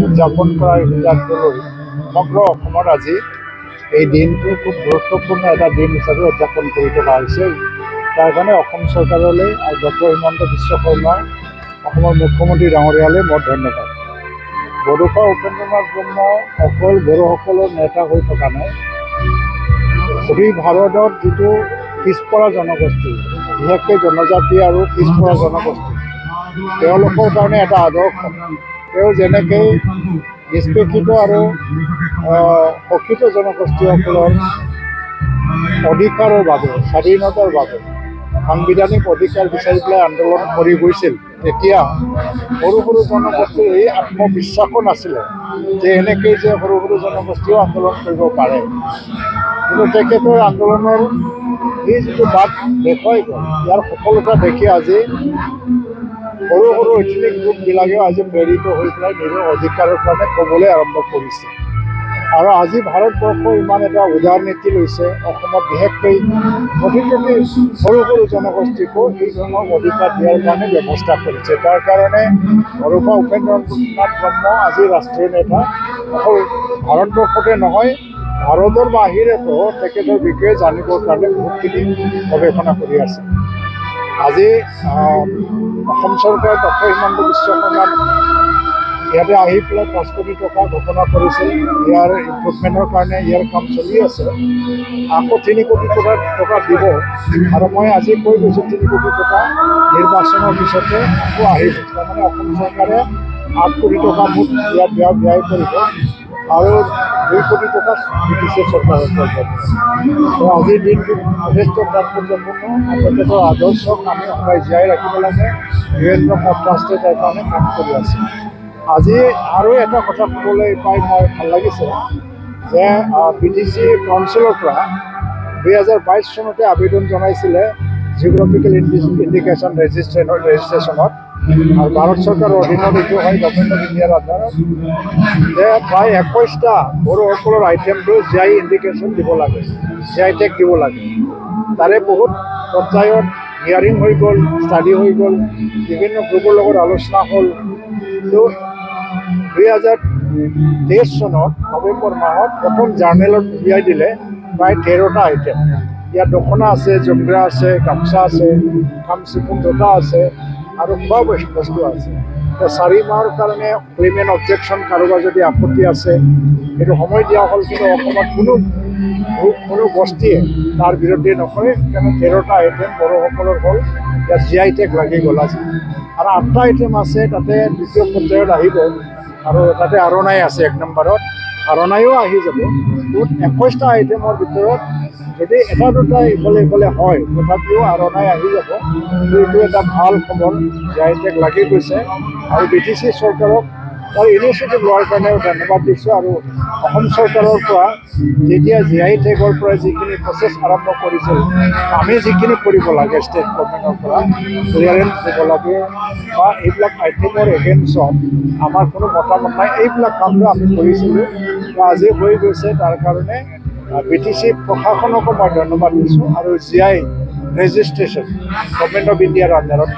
উদযাপন কৰাৰ সিদ্ধান্ত লৈ সমগ্ৰ অসমত আজি এই দিনটো খুব গুৰুত্বপূৰ্ণ এটা দিন হিচাপে উদযাপন কৰি থকা হৈছে। তাৰ কাৰণে অসম চৰকাৰলৈ আৰু ডক্টৰ হিমন্ত বিশ্ব শৰ্মা অসমৰ মুখ্যমন্ত্ৰী ডাঙৰীয়ালৈ মোৰ ধন্যবাদ। বড়োফা উপেন্দ্ৰনাথ ব্ৰহ্ম অকল বড়োসকলৰ নেতা হৈ থকা নাই, গোটেই ভাৰতত যিটো পিছপৰা জনগোষ্ঠী, বিশেষকৈ জনজাতি আৰু পিছপৰা জনগোষ্ঠী, তেওঁলোকৰ কাৰণে এটা আদৰ্শ। তেওঁ যেনেকৈ নিষ্পেষিত আৰু শোষিত জনগোষ্ঠীসকলৰ অধিকাৰৰ বাবে, স্বাধীনতাৰ বাবে সাংবিধানিক অধিকাৰ বিচাৰি পেলাই আন্দোলন কৰি গৈছিল, তেতিয়া সৰু সৰু জনগোষ্ঠীৰ এই আত্মবিশ্বাসো নাছিলে যে এনেকৈ যে সৰু সৰু জনগোষ্ঠীও আন্দোলন কৰিব পাৰে। কিন্তু তেখেতৰ আন্দোলনৰ এই যিটো বাট দেখুৱাই গ'ল, ইয়াৰ সফলতা দেখি আজি সৰু সৰু ঐতিহাসিক গ্ৰুপবিলাকেও আজি প্ৰেৰিত হৈ পেলাই নিজৰ অধিকাৰৰ কাৰণে ক'বলৈ আৰম্ভ কৰিছে। আৰু আজি ভাৰতবৰ্ষ ইমান এটা উদাৰ নীতি লৈছে, অসমত বিশেষকৈ প্ৰতিটো সৰু সৰু জনগোষ্ঠীকো এই ধৰণৰ অধিকাৰ দিয়াৰ কাৰণে ব্যৱস্থা কৰিছে। তাৰ কাৰণে বড়োফা উপেন্দ্ৰনাথ ব্ৰহ্ম আজি ৰাষ্ট্ৰীয় নেতা। অকল ভাৰতবৰ্ষতে নহয়, ভাৰতৰ বাহিৰতো তেখেতৰ বিষয়ে জানিবৰ কাৰণে বহুতখিনি গৱেষণা কৰি আছে। আজি অসম চৰকাৰে ডক্টৰ হিমন্ত বিশ্ব শৰ্মাক ইয়াতে আহি পেলাই 5 কোটি টকা ঘোষণা কৰিছিল। ইয়াৰ ইম্প্ৰুভমেণ্টৰ কাৰণে ইয়াৰ কাম চলি আছে। আকৌ 3 কোটি টকা দিব, আৰু মই আজি কৈ গৈছোঁ 3 কোটি টকা নিৰ্বাচনৰ পিছতে আকৌ আহিব। তাৰমানে অসম চৰকাৰে 8 কোটি টকা মুঠ ইয়াত ব্যয় কৰিব আৰু 2 কোটি টকা ব্ৰিটিছ চৰকাৰৰ কৰিব। আজিৰ দিনটো যথেষ্ট তাৎপৰ্যপূৰ্ণ। তেখেতৰ আদৰ্শক আমি সদায় জীয়াই ৰাখিব লাগে। বীৰেন্দ্ৰ মঠ ট্ৰাষ্টে তাৰ কাৰণে কাম কৰি আছে। আজি আৰু এটা কথা ক'বলৈ পাই মই ভাল লাগিছে যে BTC কাউন্সিলৰ পৰা 2022 চনতে আবেদন জনাইছিলে জিঅ'গ্ৰাফিকেল ইণ্ডিকেশ্যন ৰেজিষ্ট্ৰেশ্যনত, আৰু ভাৰত চৰকাৰৰ অধীনত এইটো হয় গভৰ্ণমেণ্ট অফ ইণ্ডিয়াৰ আণ্ডাৰত, যে প্ৰায় 21টা বড়োসকলৰ আইটেমটো GI ইণ্ডিকেশ্যন দিব লাগে, GI টেগ দিব লাগে। তাৰে বহুত পৰ্যায়ত হিয়াৰিং হৈ গ'ল, ষ্টাডি হৈ গ'ল, বিভিন্ন গ্ৰুপৰ লগত আলোচনা হ'ল। কিন্তু 2023 চনত নৱেম্বৰ মাহত প্ৰথম জাৰ্নেলত উলিয়াই দিলে প্ৰায় 13টা আইটেম। ইয়াত দখনা আছে, জোংৰা আছে, গামোচা আছে, খামচিপুন জোতা আছে আৰু খোৱা বস্তু আছে। 4 মাহৰ কাৰণে ক্লেইম এণ্ড অবজেকশ্যন, কাৰোবাৰ যদি আপত্তি আছে সেইটো সময় দিয়া হ'ল। কিন্তু অসমত কোনো গোষ্ঠীয়ে তাৰ বিৰুদ্ধে নকৰে, সেইকাৰণে 13টা আইটেম বড়োসকলৰ হ'ল। ইয়াত GI টেগ লাগি গ'ল আজি। আৰু 8টা আইটেম আছে, তাতে দ্বিতীয় পৰ্যায়ত আহিব, আৰু তাতে আৰণাই আছে 1 নম্বৰত, আৰণাইও আহি যাব। 21টা আইটেমৰ ভিতৰত যদি এটা দুটা ইফালে হয়, তথাপিও আৰণাই আহি যাব। এইটো এটা ভাল খবৰ, GI টেগ লাগি গৈছে। আৰু BTC চৰকাৰক তাৰ ইনিচিয়েটিভ লোৱাৰ কাৰণেও ধন্যবাদ দিছোঁ। আৰু অসম চৰকাৰৰ পৰা যেতিয়া GI টেগৰ পৰা যিখিনি প্ৰচেছ আৰম্ভ কৰিছিল, আমি যিখিনি কৰিব লাগে ষ্টেট গভৰ্ণমেণ্টৰ পৰা ক্লিয়াৰেঞ্চ দিব লাগে বা এইবিলাক আইটেমৰ এগেইনষ্টত আমাৰ কোনো মতামত নাই, এইবিলাক কামটো আমি কৰিছিলোঁ। আজি হৈ গৈছে, তাৰ কাৰণে BTC প্ৰশাসনকো মই ধন্যবাদ দিছোঁ। আৰু GI ৰেজিষ্ট্ৰেশ্যন গভৰ্ণমেণ্ট অফ ইণ্ডিয়াৰ আণ্ডাৰত